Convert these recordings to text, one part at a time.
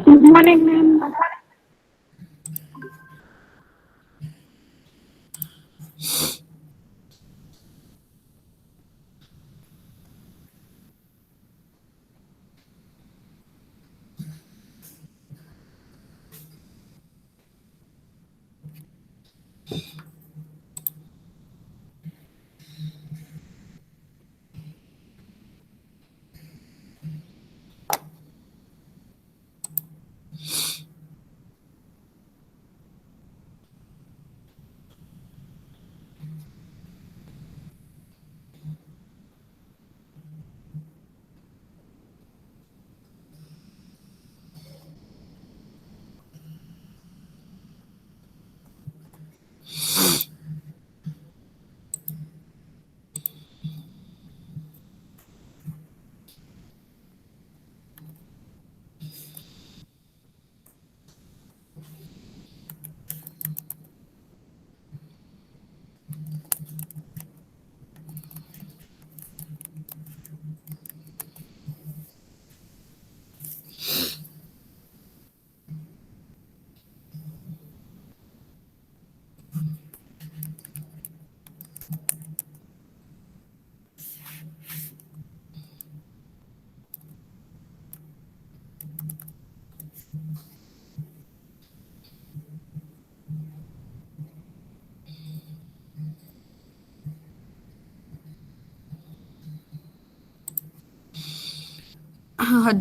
Good morning, ma'am.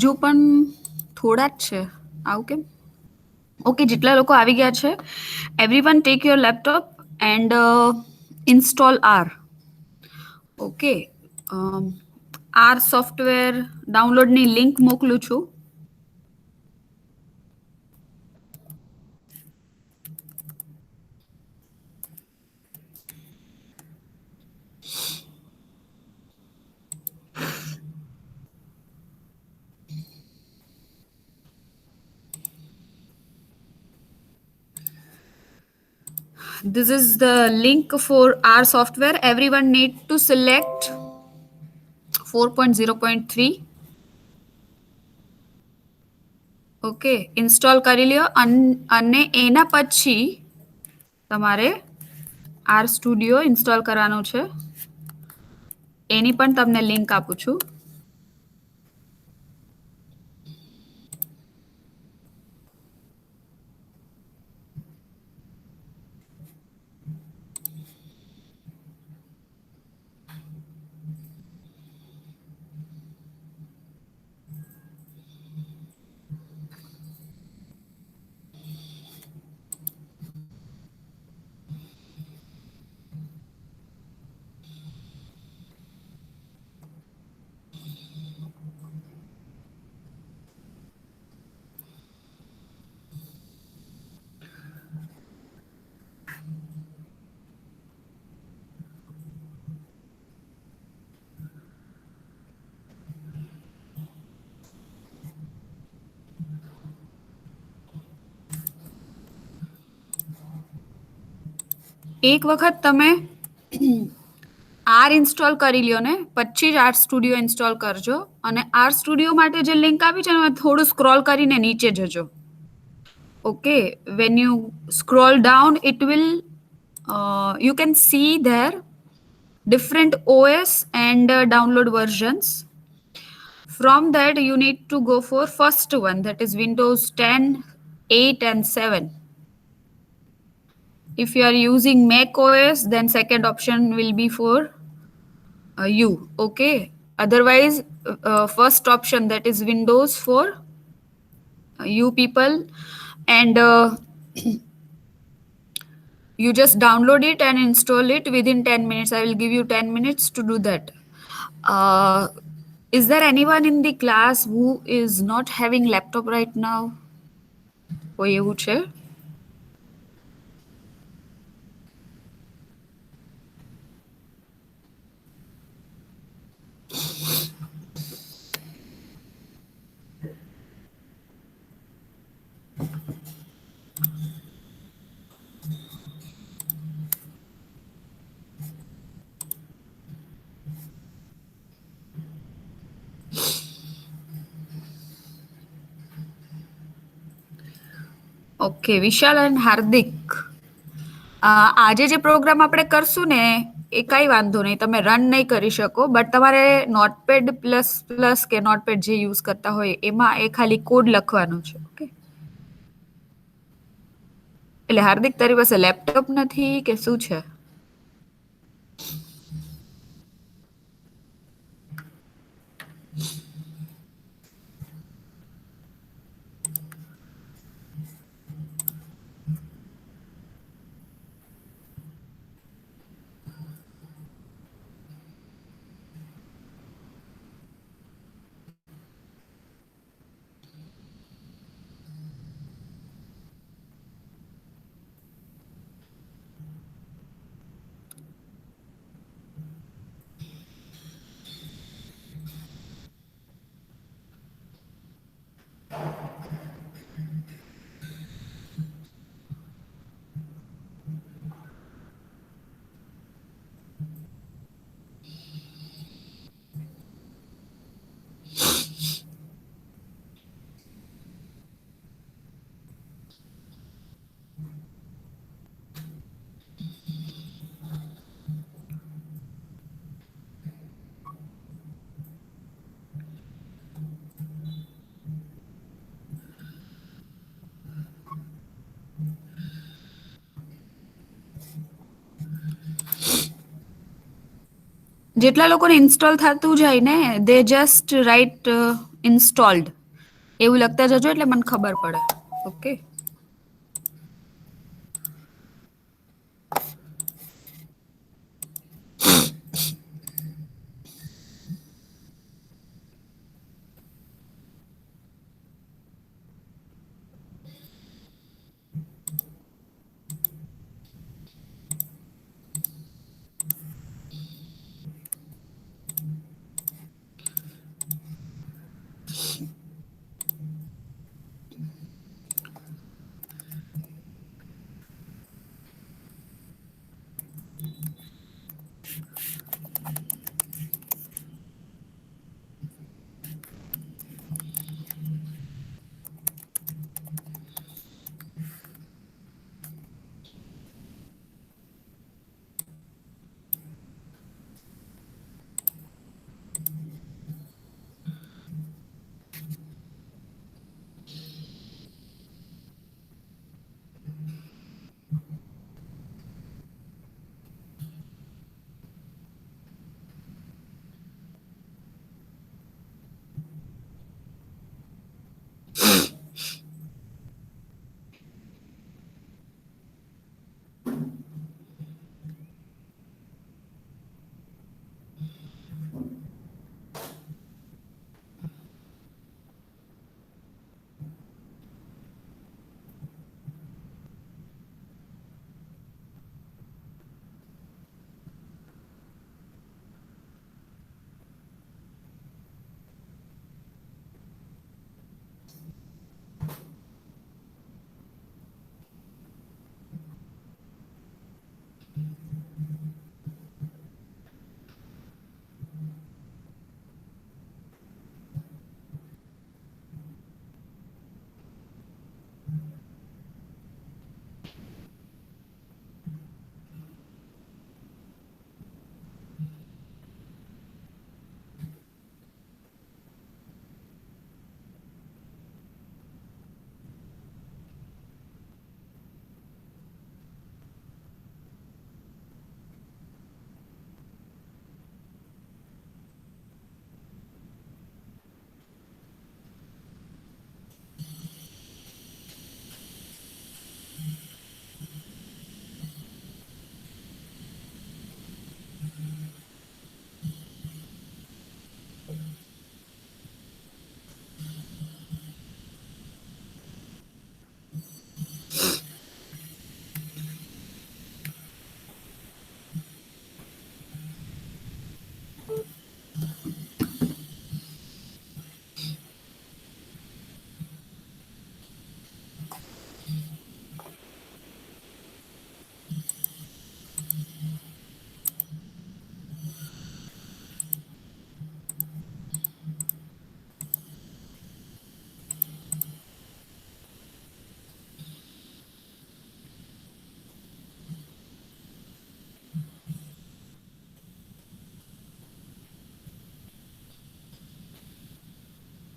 હજુ પણ થોડા જ છે આવું કેમ ઓકે જેટલા લોકો આવી ગયા છે everyone take your laptop and install R okay R software ડાઉનલોડની લિંક મોકલું છું. This is the link for our software. Everyone need to select 4.0.3. Okay install કરી લ્યો અને એના પછી તમારે આર સ્ટુડિયો ઇન્સ્ટોલ કરવાનું છે એની પણ તમને લિંક આપું છું. એક વખત તમે આર ઇન્સ્ટોલ કરી લ્યો ને પછી જ આર સ્ટુડિયો ઇન્સ્ટોલ કરજો અને આર સ્ટુડિયો માટે જે લિંક આપી છે ને થોડું સ્ક્રોલ કરીને નીચે જજો. Okay when you scroll down it will you can see there different OS and download versions. From that you need to go for first one, that is Windows 10, 8 and 7. If you are using Mac OS, then second option will be for you. Okay, otherwise first option, that is Windows for you people, and you just download it and install it within 10 minutes. I will give you 10 minutes to do that. uh, is there anyone in the class who is not having laptop right now? કોઈ એવું છે? Okay, Vishal and હાર્દિક. આજે જે programme આપણે કરશું ને એ કઈ વાંધો નહીં, તમે રન નહીં કરી શકો, બટ તમારે નોટપેડ પ્લસ પ્લસ કે નોટપેડ જે યુઝ કરતા હોય એમાં એ ખાલી કોડ લખવાનો છે. ઓકે, એટલે હાર્દિક તારી પાસે લેપટોપ નથી કે શું છે? જેટલા લોકોને ઇન્સ્ટોલ થતું જાય ને દે જસ્ટ રાઈટ ઇન્સ્ટોલ્ડ એવું લખતા જજો એટલે મને ખબર પડે. Okay,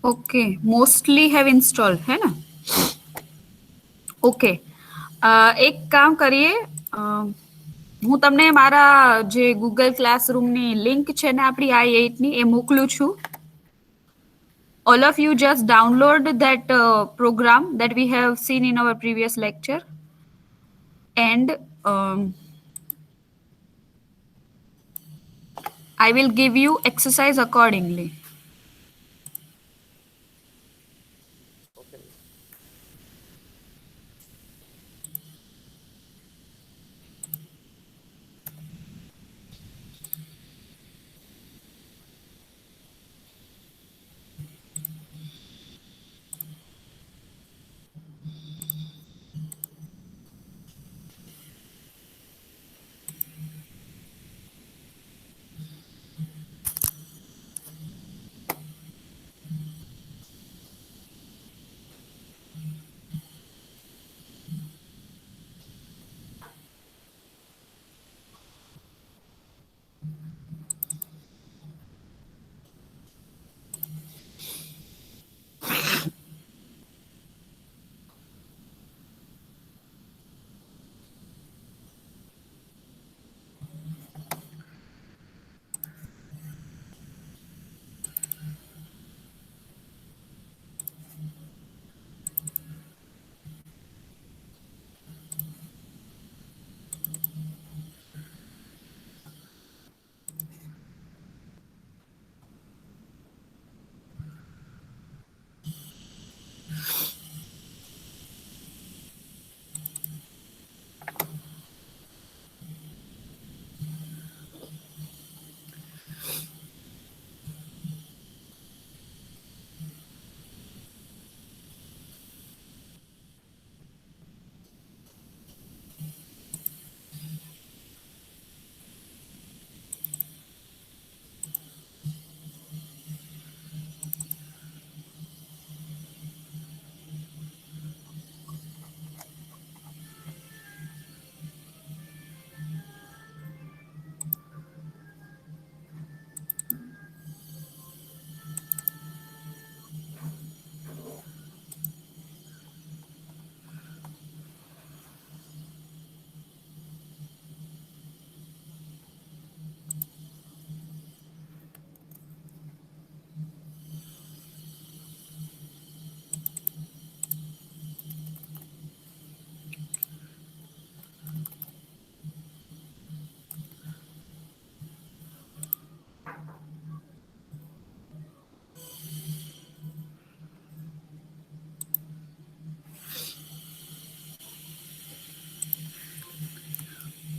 okay, mostly have installed है ना? ઓકે, એક કામ કરીએ. હું તમને મારા જે ગૂગલ ક્લાસરૂમની લિંક છે ને આપણી i8ની એ મોકલું છું. All of you just download that program that we have seen in our previous lecture, and I will give you exercise accordingly. Okay.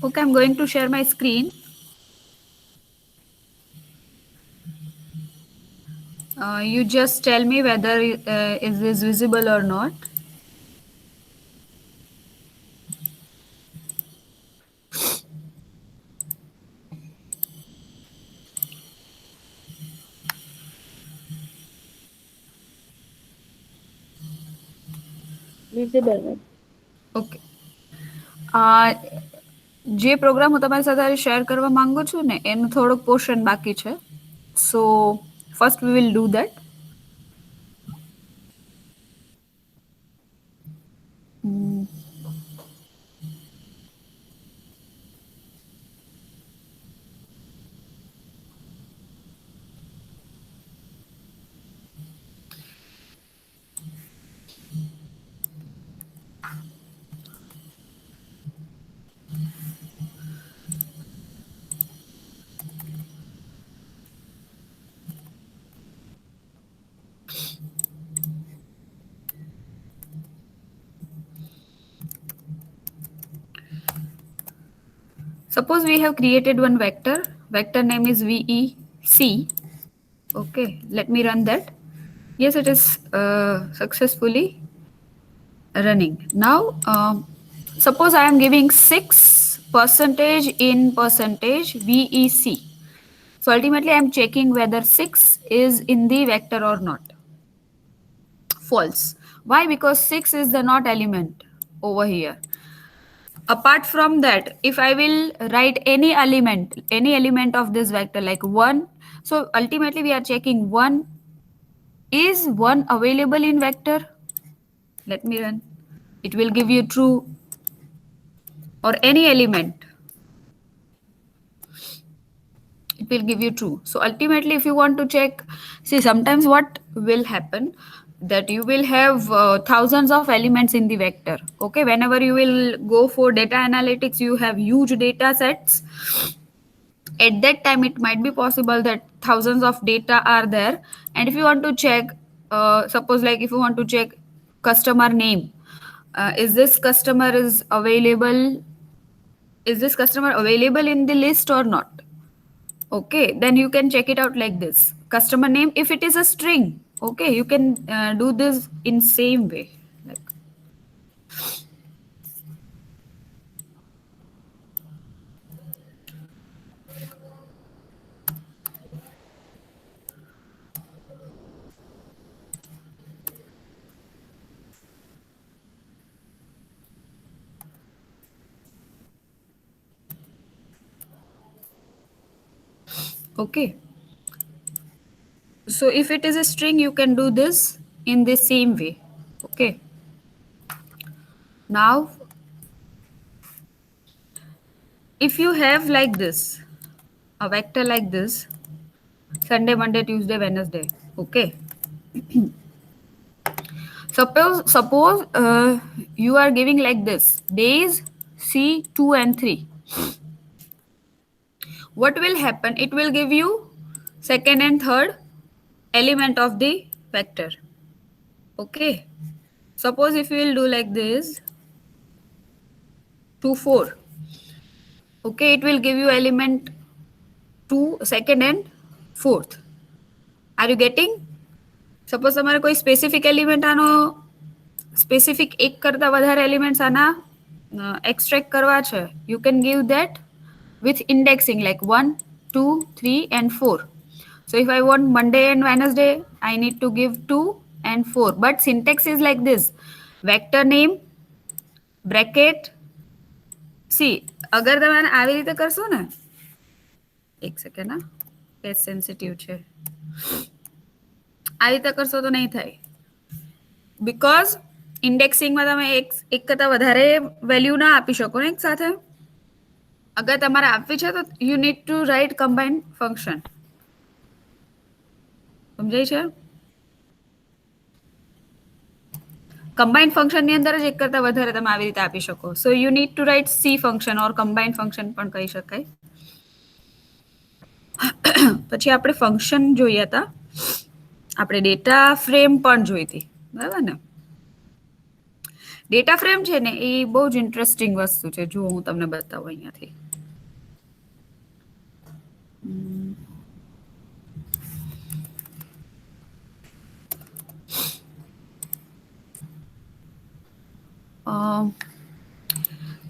Okay, I'm going to share my screen. You just tell me whether is this visible or not. Visible, ma'am. Okay, જે programme હું તમારી સાથે share કરવા માંગુ છું ને એનું થોડુંક પોર્શન બાકી છે. So first we will do that. Suppose we have created one vector. Vector name is VEC. Okay, let me run that. Yes, it is successfully running. Now, suppose I am giving 6 percentage in percentage VEC. So ultimately, I am checking whether 6 is in the vector or not. False. Why? Because 6 is the not element over here. Apart from that, if I will write any element of this vector like 1, so ultimately we are checking 1 Is 1 available in vector? Let me run. It will give you true, or any element. It will give you true. So ultimately, if you want to check, see, sometimes what will happen, that you will have thousands of elements in the vector. Okay, whenever you will go for data analytics, you have huge data sets. At that time, it might be possible that thousands of data are there, and if you want to check, suppose like if you want to check customer name, is this customer is available, is this customer available in the list or not? Okay, then you can check it out like this. Customer name, if it is a string, okay, you can do this in same way. Like, okay. So if it is a string, you can do this in the same way. Okay. Now, if you have like this, a vector like this, Sunday, Monday, Tuesday, Wednesday. Okay. Suppose you are giving like this days C 2 and 3. What will happen? It will give you second and third element of the vector. Okay. Suppose if you will do like this 2 4. Okay, it will give you element 2 second and fourth. Are you getting? Suppose તમારે કોઈ specific element આનો specific એક કરતા વધારે elements આના extract કરવા છે, you can give that with indexing like 1, 2, 3, and 4. So if I want Monday and Wednesday, I need to give 2 and 4. But syntax is like this: vector name, bracket. See, અગર તમે આવી રીતે કરશો ને, એક સેકન્ડ, હા, પેજ સેન્સિટિવ છે, આ રીતે કરશો તો નહીં થાય. બીકોઝ ઇન્ડેક્સિંગમાં તમે એક કરતા વધારે વેલ્યુ ના આપી શકો ને એક સાથે. અગર તમારે આપવી છે તો you need to write combine function. સમજાય છે? કમ્બાઇન ફંક્શનની અંદર જ એક કરતા વધારે તમે આવી રીતે આપી શકો. So you need to write C function or combine function પણ કહી શકાય. પછી આપણે ફંક્શન જોયા હતા, આપણે ડેટા ફ્રેમ પણ જોઈ હતી, બરાબર ને? ડેટા ફ્રેમ છે ને એ બહુ જ ઇન્ટરેસ્ટિંગ વસ્તુ છે. જો હું તમને બતાવું અહીંયાથી.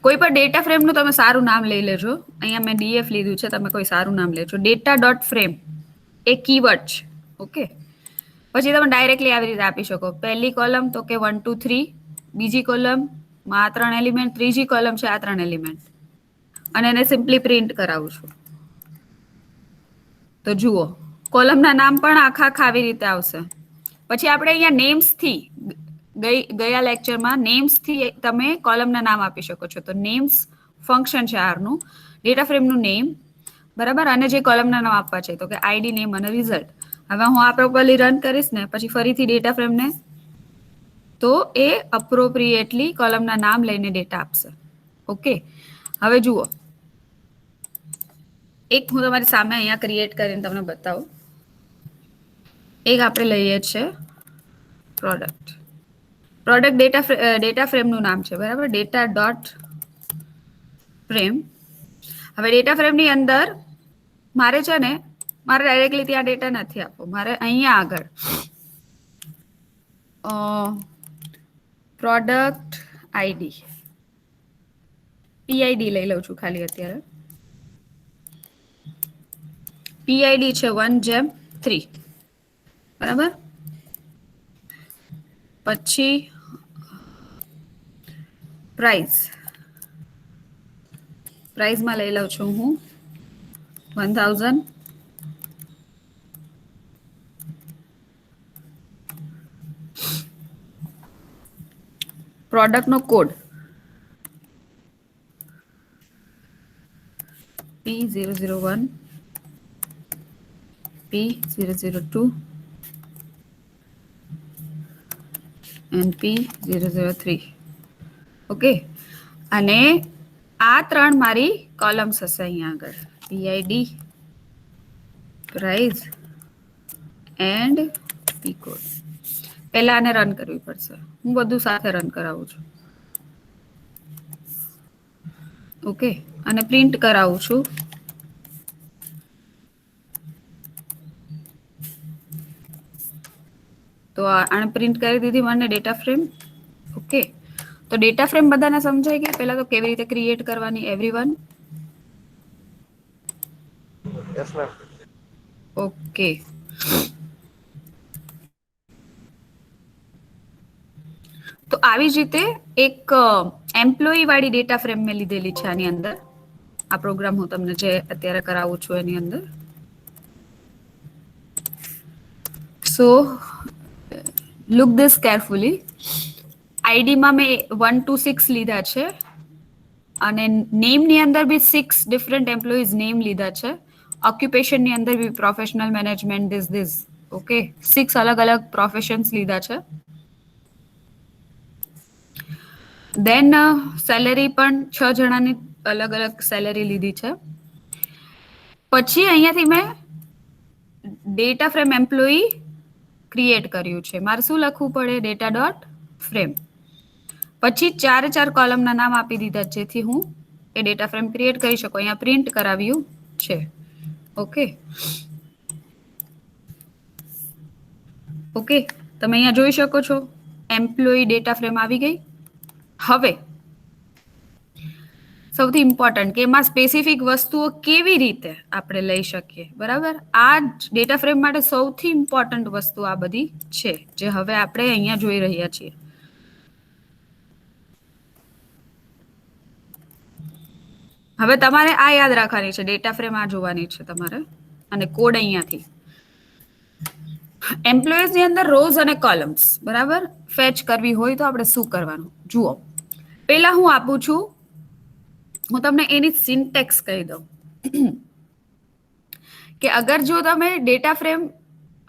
કોઈ પણ ડેટા ફ્રેમનું તમે સારું નામ લઈ લેજો. અહીંયા મેં ડીએફ લીધું છે, તમે કોઈ સારું નામ લેજો. ડેટા ડોટ ફ્રેમ એ કીવર્ડ છે. ઓકે, પછી તમે ડાયરેક્ટલી આવી રીતે આપી શકો. પહેલી કોલમ તો કે 1 2 3, બીજી કોલમ માં આ 3 એલિમેન્ટ, ત્રીજી કોલમ છે આ 3 એલિમેન્ટ, અને એને સિમ્પલી પ્રિન્ટ કરાવું છું. તો જુઓ, કોલમના નામ પણ આખા આવી રીતે આવશે. પછી આપણે અહીંયા નેમ્સથી ગયા લેક્ચરમાં નેમ્સથી તમે કોલમના નામ આપી શકો છો. તો નેમ્સ ફંક્શન છે આરનું, ડેટા ફ્રેમનું નેમ, બરાબર, અને જે કોલમના નામ આપવા છે તો કે આઈડી, નેમ અને રિઝલ્ટ. હવે હું આ પ્રોપરલી રન કરીશ ને પછી ફરીથી ડેટા ફ્રેમને, તો એ અપ્રોપ્રિએટલી કોલમના નામ લઈને ડેટા આપશે. ઓકે, હવે જુઓ, એક હું તમારી સામે અહીંયા ક્રિએટ કરીને તમને બતાવું. એક આપણે લઈએ છીએ પ્રોડક્ટ. પ્રોડક્ટ ડેટા ફ્રેમનું નામ છે, બરાબર, ડેટા ડોટ ફ્રેમ. હવે ડેટા ફ્રેમની અંદર મારે છે ને, મારે ડાયરેક્ટલી ત્યાં ડેટા નથી આપવો, મારે અહીંયા આગળ પ્રોડક્ટ આઈડી, પીઆઈડી લઈ લઉં છું ખાલી અત્યારે. પીઆઈડી છે 1:3, બરાબર. પછી પ્રાઇસ, પ્રાઇસમાં લઈ લઉં છું હું 1000. પ્રોડક્ટનો code P001 P002 and P003. Okay, અને આ ત્રણ મારી કોલમ્સ હશે અહીંયા આગળ, PID, price and P code. પહેલા આને રન કરવી પડશે. હું બધું સાથે રન કરાવું છું. ઓકે, અને પ્રિન્ટ કરાવું છું. તો આને પ્રિન્ટ કરી દીધી મને ડેટા ફ્રેમ. ઓકે, તો ડેટા ફ્રેમ બધાને સમજાય કે પહેલા તો કેવી રીતે ક્રિએટ કરવાની એવરીવન? Yes ma'am. ઓકે, તો આવી જ રીતે એક એમ્પ્લોયી વાળી ડેટા ફ્રેમ મેં લીધેલી છે આની અંદર. આ પ્રોગ્રામ હું તમને જે અત્યારે કરાવું છું એની અંદર. સો લુક ધીસ કેરફુલી. આઈડીમાં મેં 1 to 6 લીધા છે અને નેમની અંદર બી 6 ડિફરન્ટ એમ્પ્લોઈઝ નેમ લીધા છે. ઓક્યુપેશનની અંદર બી પ્રોફેશનલ મેનેજમેન્ટ ધીસ. ઓકે, 6 અલગ અલગ પ્રોફેશન્સ લીધા છે. દેન સેલેરી પણ 6 જણાની અલગ અલગ સેલેરી લીધી છે. પછી અહીંયાથી મેં ડેટા ફ્રેમ એમ્પ્લોયી ક્રિએટ કર્યું છે. મારે શું લખવું પડે? Data dot frame. પછી 4 કોલમના નામ આપી દીધા જેથી હું એ ડેટા ફ્રેમ ક્રિએટ કરી શકું. અહીંયા પ્રિન્ટ કરાવ્યું છે. ઓકે ઓકે, તમે અહીંયા જોઈ શકો છો એમ્પ્લોયી ડેટા ફ્રેમ આવી ગઈ. હવે સૌથી ઇમ્પોર્ટન્ટ કે એમાં સ્પેસિફિક વસ્તુઓ કેવી રીતે આપણે લઈ શકીએ. બરાબર, આ ડેટા ફ્રેમ માટે સૌથી ઇમ્પોર્ટન્ટ વસ્તુ આ બધી છે જે હવે આપણે અહીંયા જોઈ રહ્યા છીએ. હવે તમારે આ યાદ રાખવાની છે, ડેટા ફ્રેમ આ જોવાની છે તમારે, અને કોડ અહીંયાથી. એમ્પ્લોઈઝ ની અંદર રોઝ અને કોલમ્સ બરાબર ફેચ કરવી હોય તો આપણે શું કરવાનું જુઓ. પહેલા હું આપું છું, હું તમને એની સિન્ટેક્સ કહી દઉં કે અગર જો તમે ડેટા ફ્રેમ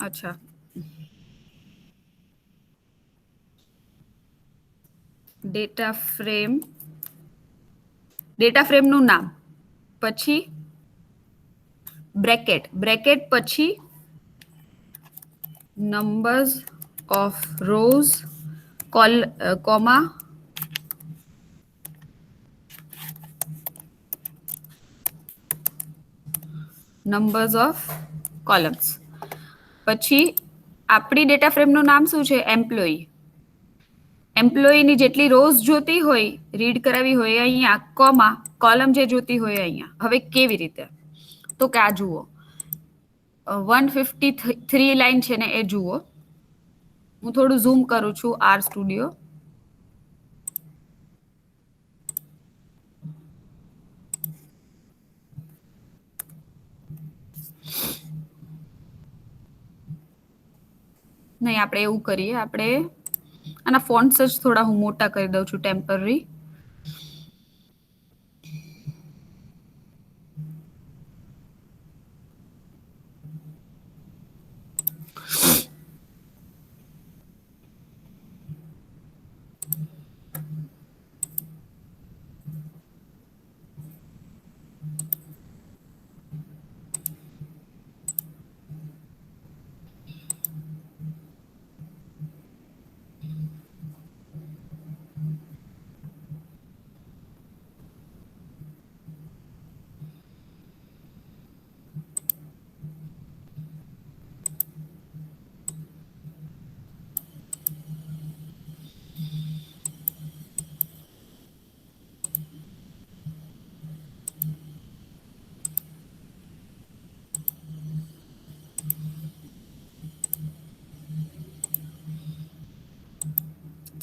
અચ્છા ડેટા ફ્રેમનું નામ પછી બ્રેકેટ પછી numbers of rows comma numbers of columns. પછી આપણી ડેટા ફ્રેમનું નામ શું છે? એમ્પ્લોયી. એમ્પ્લોયીની જેટલી રોઝ જોતી હોય રીડ કરાવી હોય અહીંયા, કોમા કોલમ જે જોતી હોય અહીંયા. હવે કેવી રીતે? તો કે આ જુઓ 153 લાઈન છે ને એ જુઓ. હું થોડું ઝૂમ કરું છું આર સ્ટુડિયો. નહીં, આપણે એવું કરીએ, આપણે આના ફોન્ટ્સ જ થોડા હું મોટા કરી દઉં છું ટેમ્પરરી.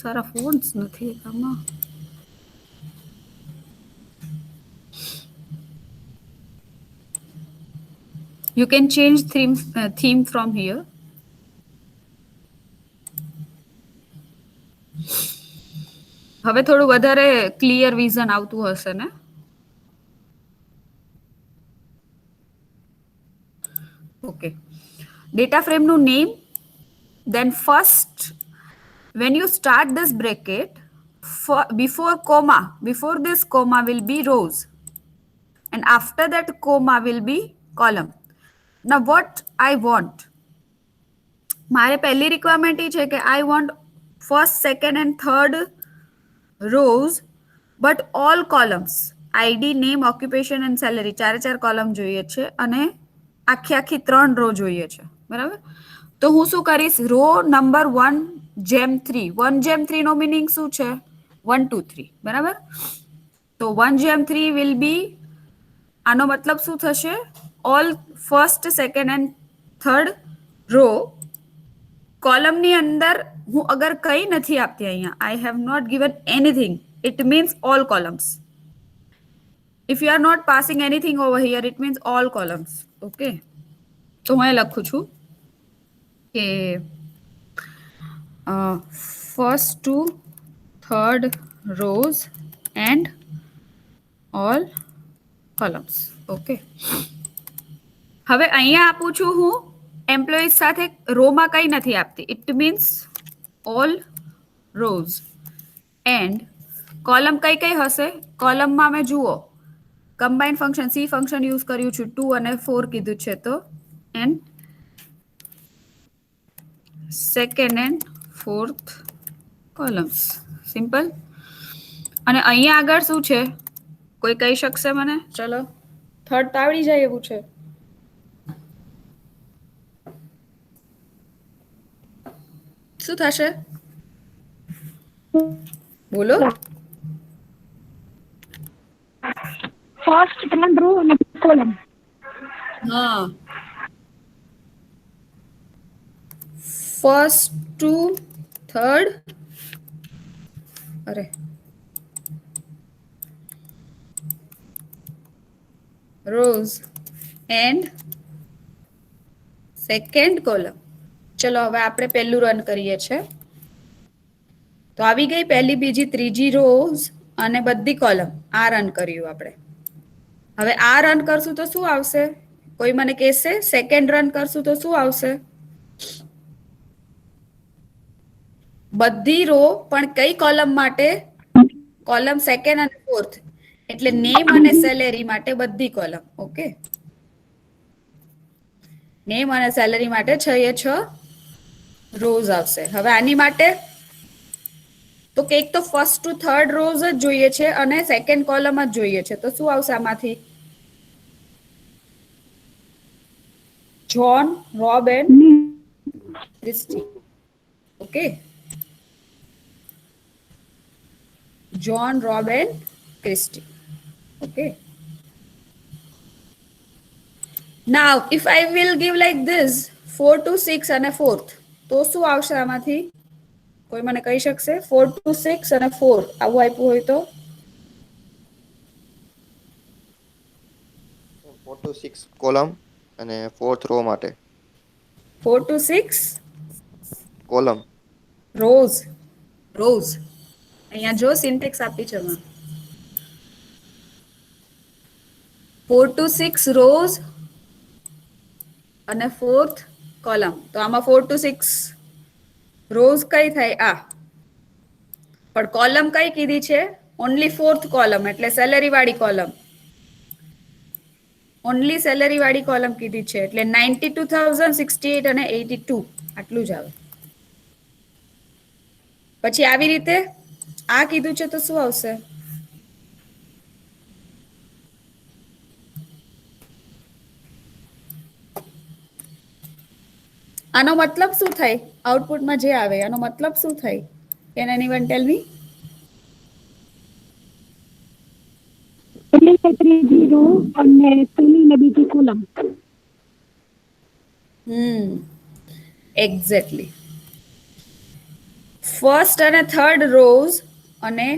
સારા ફોન્ટ્સ નથી આમાં. You can change theme from here. હવે થોડું વધારે ક્લિયર વિઝન આવતું હશે ને? ઓકે. ડેટા ફ્રેમનું name, then first when you start this bracket, before this comma will be rows, and after that comma will be column. Now what I want, મારે પહેલી requirement એ છે કે I want first, second and third rows but all columns, ID, name, occupation and salary, ચાર column જોઈએ છે અને આખી 3 row જોઈએ છે, બરાબર? તો હું શું કરીશ, રો નંબર 1:3. 1:3 નો મીનિંગ શું છે? 1 2 3, બરાબર? તો 1:3 વિલ બી, આનો મતલબ શું થશે? All first, second and third row કોલમની અંદર હું અગર કંઈ નથી આપતી અહીંયા, I have not given anything, it means all columns. If you are not passing anything over here, it means all columns. Okay. તો હું લખું છું કે first to third rows and all columns. Okay. હવે અહીંયા આપું છું હું એમ્પ્લોઈઝ સાથે રોમાં કંઈ નથી આપતી. It means all rose and column કઈ હશે? કોલમમાં અમે જુઓ combine function C function use કર્યું છે, 2 અને 4 કીધું છે, તો and second and fourth columns. Simple. અને અહીંયા આગળ શું છે? કોઈ કહી શકશે મને? ચલો, થર્ડ તો આવડી જાય એવું છે. શું થશે? બોલો. ફર્સ્ટ, સેકન્ડ રો અને કોલમ. હા, ફર્સ્ટ ટુ થર્ડ, અરે રોઝ એન્ડ સેકન્ડ કોલમ. ચલો હવે આપણે પહેલું રન કરીએ છીએ. તો આવી ગઈ પહેલી, બીજી, ત્રીજી રોઝ અને બધી કોલમ. આ રન કર્યું આપણે. હવે આ રન કરશું તો શું આવશે? કોઈ મને કહેશે? સેકન્ડ રન કરશું તો શું આવશે? બધી રો, પણ કઈ કોલમ માટે? કોલમ સેકન્ડ અને ફોર્થ, એટલે નેમ અને સેલેરી માટે બધી કોલમ. ઓકે, નેમ અને સેલેરી માટે 6 રોઝ આવશે. હવે આની માટે તો કે એક તો ફર્સ્ટ ટુ થર્ડ રોઝ જ જોઈએ છે અને સેકન્ડ કોલમ જ જોઈએ છે. તો શું આવશે આમાંથી? John, Rob and Christy. Okay, John, Rob and Christy. Okay. Now, if I will give like this 4 to 6 અને 4th, તો શું આવશે આમાંથી? કોઈ મને કહી શકશે? 4 to 6 અને 4 આવું આપ્યું હોય તો? 4 to 6 કોલમ અને 4th રો માટે 4 to 6 કોલમ. રોઝ. અહીંયા જો સિન્ટેક્સ આપી છે એમાં. 4 to 6 રોઝ અને 4th કોલમ. તો આમાં 4 to 6 રોઝ કઈ થાય? આ. પણ કોલમ કઈ કીધી છે? ઓનલી 4th કોલમ, એટલે સેલેરી વાળી કોલમ. ઓનલી સેલેરી વાળી કોલમ કીધી છે, એટલે 92,000, 68 અને 82 આટલું જ આવે. પછી આવી રીતે આ કીધું છે તો શું આવશે? આનો મતલબ શું થાય? આઉટપુટમાં જે આવે આનો મતલબ શું થાય? કેન એનીવન ટેલ મી? એટલે કે ત્રીજી રો અને પેલી ને બીજી કોલમ. એક્ઝેક્ટલી. ફર્સ્ટ અને થર્ડ રોઝ અને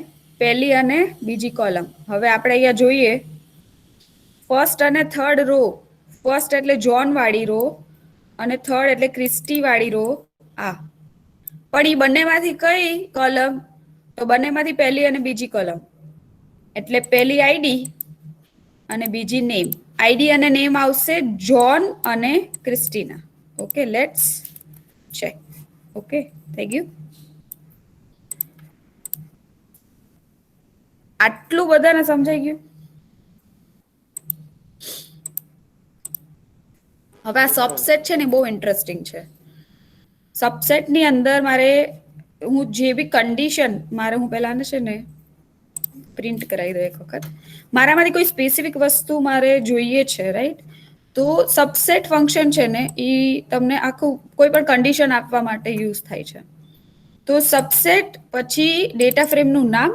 પહેલી અને બીજી કોલમ. હવે આપણે અહીંયા જોઈએ ફર્સ્ટ અને થર્ડ રો. ફર્સ્ટ એટલે જ્હોન વાળી રો અને થર્ડ એટલે ક્રિસ્ટી વાળી રો. આ પણ એ બંનેમાંથી કઈ કોલમ? તો બંનેમાંથી પહેલી અને બીજી કોલમ, એટલે પહેલી આઈડી અને બીજી નેમ. આઈડી અને નેમ આવશે જ્હોન અને Christina. Okay, let's check. Okay, થઈ ગયું. આટલું બધાને સમજાઈ ગયું? હવે આ સબસેટ છે ને બહુ ઇન્ટરેસ્ટિંગ છે. સબસેટની અંદર મારે હું જે બી કન્ડિશન મારે હું પહેલાને છે ને પ્રિન્ટ કરાવી દઉં એક વખત. મારામાંથી કોઈ સ્પેસિફિક વસ્તુ મારે જોઈએ છે, રાઈટ? તો સબસેટ ફંક્શન છે ને એ તમને આખું કોઈ પણ કન્ડિશન આપવા માટે યુઝ થાય છે. તો સબસેટ પછી ડેટા ફ્રેમનું નામ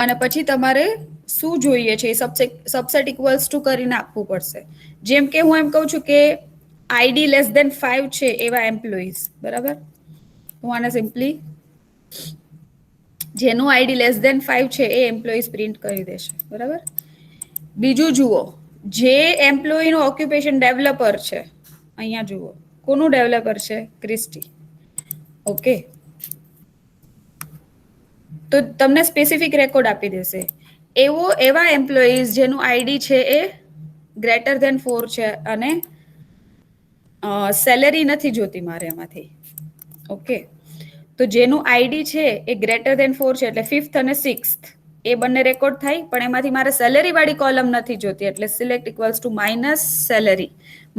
અને પછી તમારે શું જોઈએ છે એ સબસેટ ઇક્વલ્સ ટુ કરીને આપવું પડશે. જેમ કે હું એમ કહું છું કે આઈડી લેસ દેન 5 છે એવા એમ્પ્લોઈઝ, બરાબર? હું આને સિમ્પલી જેનું આઈડી લેસ દેન 5 છે એ એમ્પ્લોઈઝ પ્રિન્ટ કરી દેશે, બરાબર? બીજું જુઓ, જે એમ્પ્લોયીનું ઓક્યુપેશન ડેવલપર છે, અહીંયા જુઓ કોનું ડેવલપર છે? ક્રિસ્ટી. ઓકે, તો તમને સ્પેસિફિક રેકોર્ડ આપી દેશે. એવા એમ્પ્લોઈઝ જેનું આઈડી છે એ ગ્રેટર ધેન 4 છે અને સેલેરી નથી જોતી મારે એમાંથી. ઓકે, તો જેનું આઈડી છે એ ગ્રેટર ધેન 4 છે એટલે 5th અને 6th એ બંને રેકોર્ડ થાય, પણ એમાંથી મારે સેલેરી વાળી કોલમ નથી જોતી એટલે select equals to minus salary.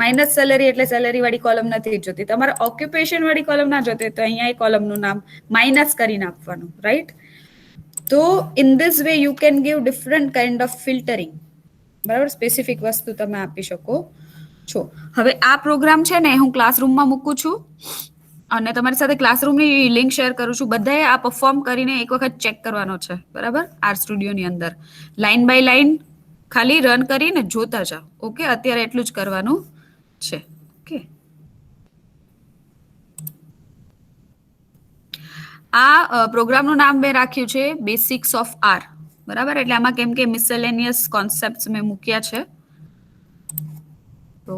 Minus salary એટલે સેલેરી વાળી કોલમ નથી જોતી. તમારે ઓક્યુપેશન વાળી કોલમ ના જોતી તો અહીંયા એ કોલમનું નામ માઇનસ કરીને આપવાનું, રાઈટ? તો in this way you can give different kind of filtering, બરાબર? સ્પેસિફિક વસ્તુ તમે આપી શકો છો. હવે આ પ્રોગ્રામ છે ને હું ક્લાસરૂમમાં મૂકું છું અને તમારી સાથે ક્લાસરૂમની લિંક શેર કરું છું. બધાએ આ પરફોર્મ કરીને એક વખત ચેક કરવાનો છે, બરાબર? આર સ્ટુડિયોની અંદર લાઈન બાય લાઈન ખાલી રન કરીને જોતા જાઓ. ઓકે, અત્યારે એટલું જ કરવાનું છે. ઓકે, આ પ્રોગ્રામનું નામ મેં રાખ્યું છે બેસિક્સ ઓફ આર, બરાબર? એટલે આમાં કેમ કે મિસેલેનિયસ કોન્સેપ્ટ્સ મેં મૂક્યા છે. તો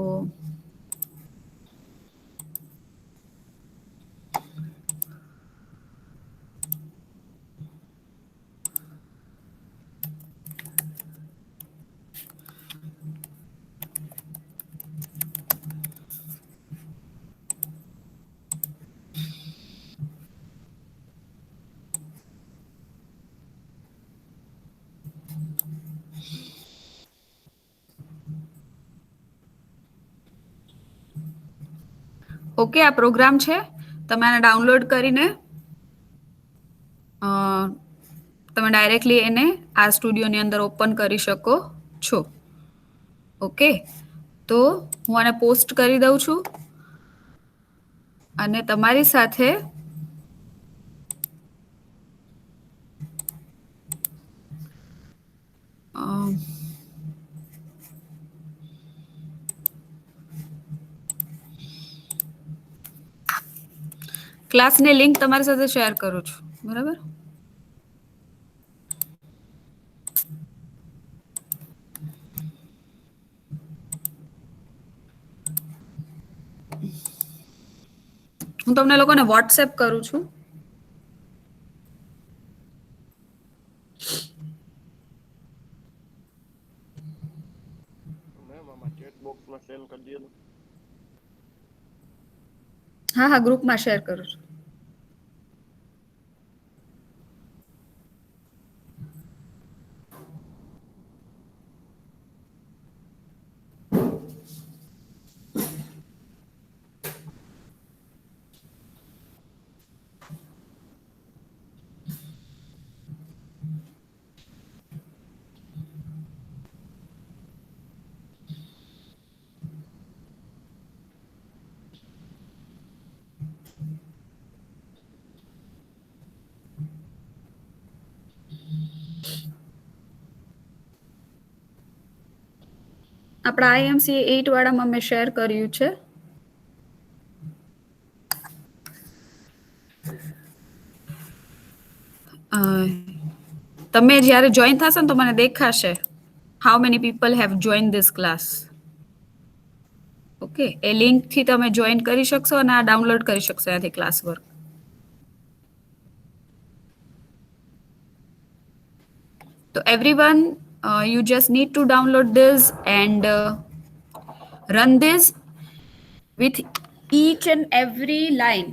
ઓકે, આ પ્રોગ્રામ છે. તમે આને ડાઉનલોડ કરીને તમે ડાયરેક્ટલી એને આ સ્ટુડિયોની અંદર ઓપન કરી શકો છો. ઓકે, તો હું આને પોસ્ટ કરી દઉં છું અને તમારી સાથે ક્લાસની લિંક તમારી સાથે શેર કરું છું, બરાબર? હું તમને લોકોને વોટ્સએપ કરું છું. હા હા, ગ્રુપમાં શેર કરું છું. આપણા IMC 8 વાળામાં મેં શેર કર્યું છે. તમે જ્યારે જોઈન થશો ને તો મને દેખાશે how many people have join this class. Okay, એ લિંકથી તમે જોઈન કરી શકશો અને આ ડાઉનલોડ કરી શકશો ત્યાંથી class work. So everyone, you just need to download this and run this with each and every line,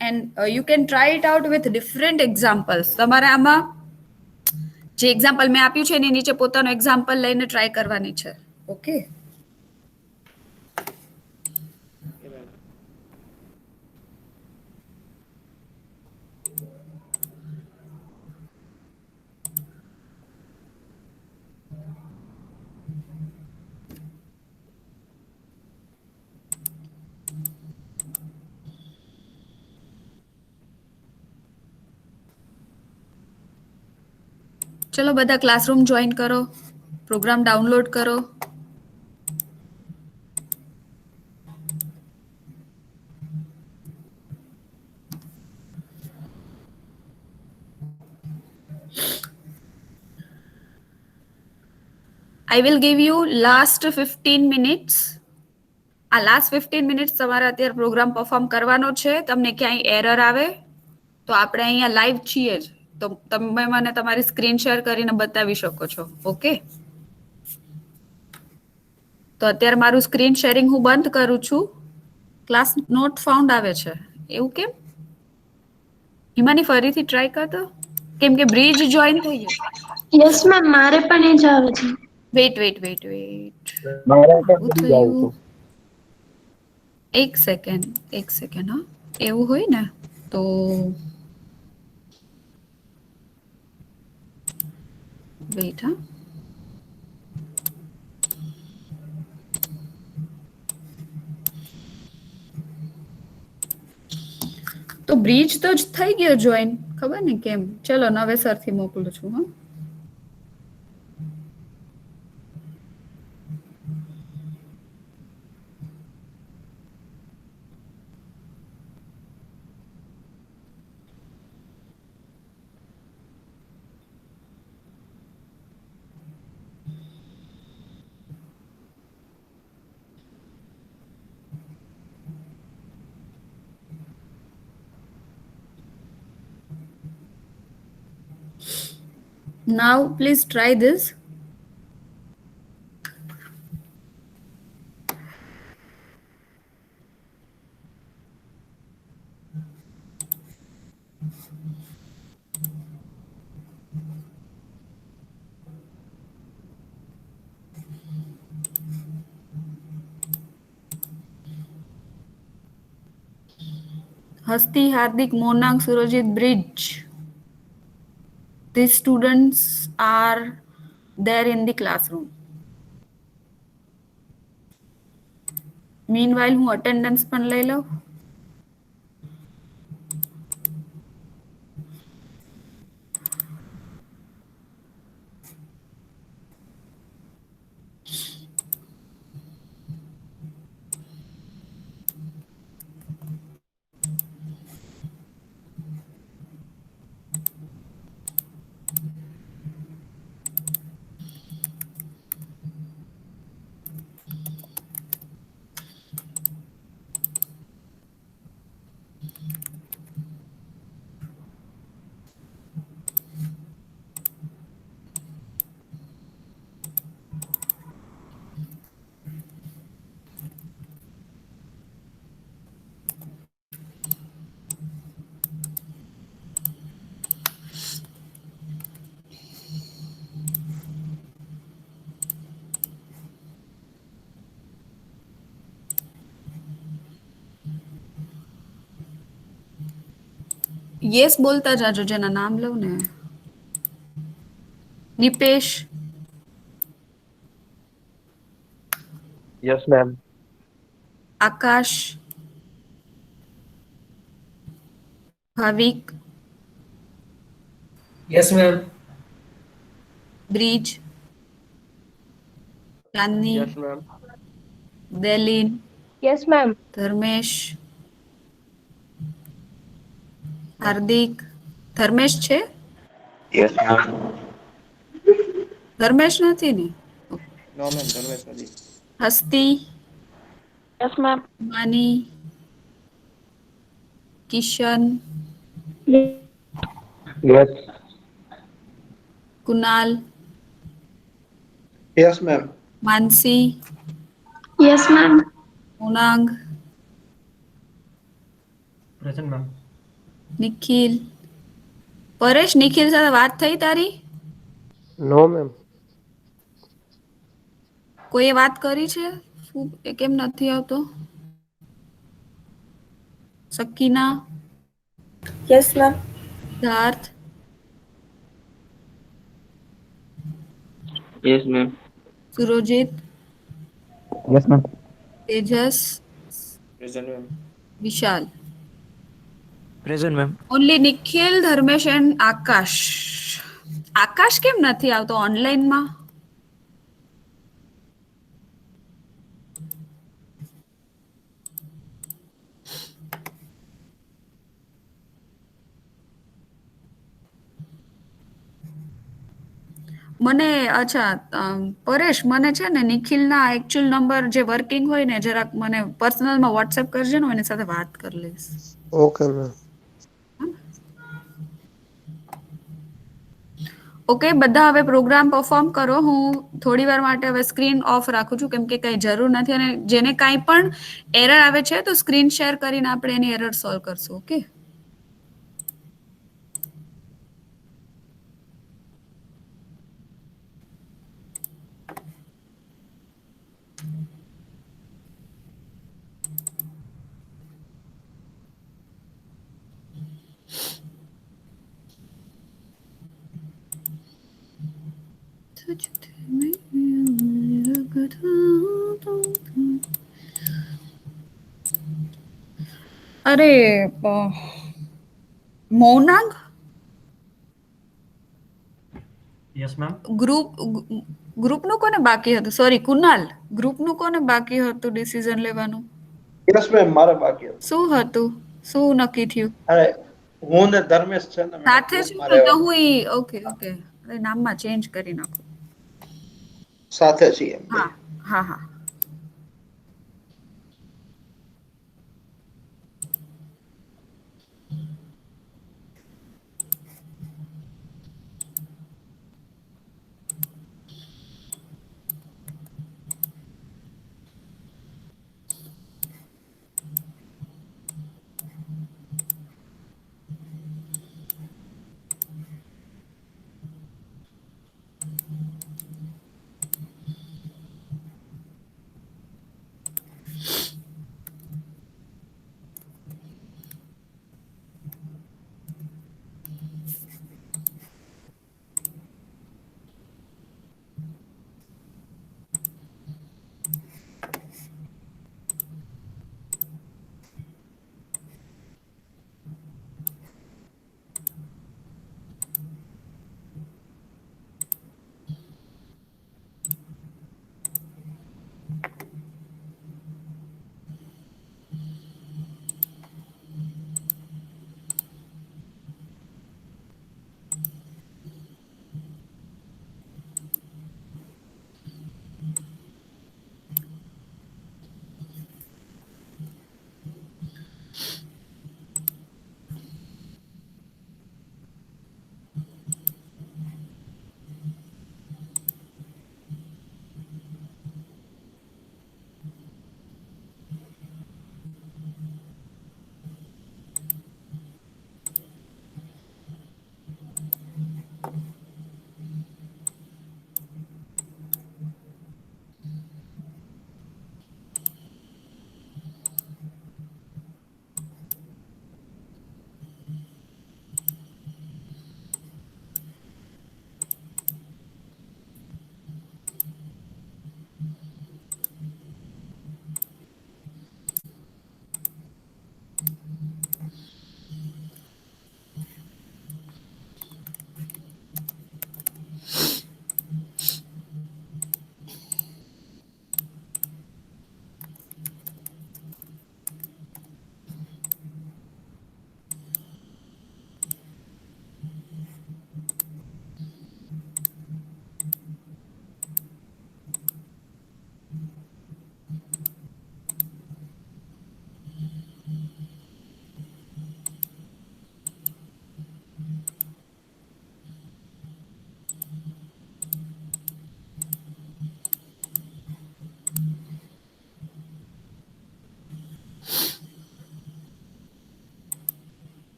and you can try it out with different examples. તમારે આમાં જે એક્ઝામ્પલ મેં આપ્યું છે એની નીચે પોતાનો એક્ઝામ્પલ લઈને ટ્રાય કરવાની છે. ઓકે, ચલો બધા ક્લાસરૂમ જોઈન કરો, પ્રોગ્રામ ડાઉનલોડ કરો. I will give you last 15 minutes. આ લાસ્ટ 15 મિનિટ્સ તમારે અત્યારે પ્રોગ્રામ પરફોર્મ કરવાનો છે. તમને ક્યાંય એરર આવે તો આપણે અહીંયા લાઈવ છીએ જ, તો તમે મને તમારી સ્ક્રીન શેર કરીને બતાવી શકો છો. ઓકે, તો અત્યારે મારું સ્ક્રીન શેરિંગ હું બંધ કરું છું. ક્લાસ નોટ ફાઉન્ડ આવે છે, એવું કેમ? હિમાની ફરીથી ટ્રાય કરતો, કેમ કે બ્રિજ જોઈન થઈ ગયો. યસ મેમ, મારે પણ એ જ આવે છે. વેઇટ મારે પણ શું બીજું થયું? આવતું. એક સેકન્ડ હા, એવું હોય ને તો વેઇટ હા. તો બ્રિજ તો જ થઈ ગયો જોઈન, ખબર ને કેમ. ચલો નવેસરથી મોકલું છું. હા, now please try this. Hasti, Hardik, Monang, Surajit, Bridge. These students are there in the classroom. Meanwhile, હું attendance પણ લઈ લઉં. યસ બોલતા જાજો જેના નામ લઉં ને. Nipesh, yes ma'am. Akash, Bhavik, Yes, ma'am. Brij, Chandni, yes ma'am. Delin, yes ma'am. Dharmesh, Hardik. Dharmesh છે? Yes ma'am. ધર્મેશ નથી ને? નો મેમ, ધર્મેશ નથી. Hasti, yes ma'am. Mani, Kishan, yes. Kunal, Yes, ma'am. Mansi, Yes, ma'am. Monang, Present, ma'am. Nikhil. Paresh, Nikhil સાથે વાત થઈ તારી? No ma'am. કોઈએ વાત કરી છે? શું એ કેમ નથી આવતો? Sakina, Yes, ma'am. Siddharth, Yes, ma'am. Surojit, Yes, ma'am. Tejas, Present, ma'am. Vishal. Present, ma'am. Only Nikhil, Dharmesh and Akash. Akash કેમ નથી આવતો ઓનલાઈનમાં? મને અચ્છા પરેશ, મને છે ને નિખિલના એકચ્યુઅલ નંબર જે વર્કિંગ હોય ને જરાક મને પર્સનલમાં વોટ્સએપ કરજે ને હું એની સાથે વાત કરી લઈશ. Okay ma'am. ઓકે, બધા હવે પ્રોગ્રામ પરફોર્મ કરો. હું થોડી વાર માટે હવે સ્ક્રીન ઓફ રાખું છું કેમ કે કંઈ જરૂર નથી અને જેને કાંઈ પણ એરર આવે છે તો સ્ક્રીન શેર કરીને આપણે એની એરર સોલ્વ કરશું. ઓકે. અરે મૌનાંગ, Yes, ma'am. ગ્રુપનું કોને બાકી હતું? સોરી કુનાલ, ગ્રુપનું કોને બાકી હતું ડિસિઝન લેવાનું? Yes, ma'am. મારે બાકી હતું. શું હતું? શું નક્કી થયું? અરે હું ને ધર્મેશ છે ને મેડમ સાથે જ ગ્રુપમાં તો રહેવાનું. હું ઈ ઓકે ઓકે નામમાં ચેન્જ કરી નાખું. સાથે છીએ એમ બે. હા હા હા.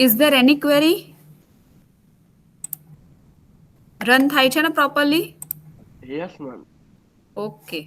Is there any query? Run થાય છે ને properly? Yes, ma'am. Okay.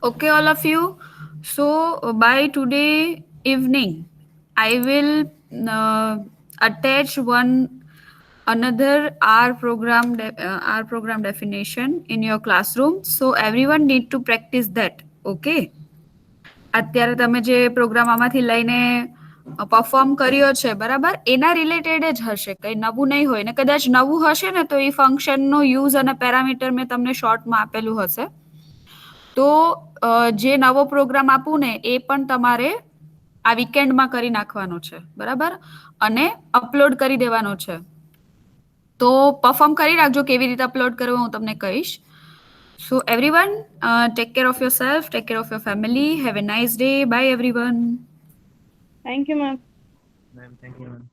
Okay, all of you. So by today evening, I will attach another R program definition in your classroom. So everyone need to practice that. Okay. અત્યારે તમે જે programme આમાંથી લઈને perform કર્યો છે બરાબર, એના related જ હશે, કંઈ નવું નહીં હોય. ને કદાચ નવું હશે ને તો એ ફંક્શનનો યુઝ અને પેરામીટર મેં તમને શોર્ટમાં આપેલું હશે. તો જે નવો પ્રોગ્રામ આપું ને એ પણ તમારે આ વીકેન્ડમાં કરી નાખવાનો છે બરાબર, અને અપલોડ કરી દેવાનો છે. તો પરફોર્મ કરી રાખજો. કેવી રીતે અપલોડ કરવો હું તમને કહીશ. So everyone, take care of yourself, take care of your family. Have a nice day. Bye everyone. Thank you, ma'am. Ma'am, thank you, ma'am.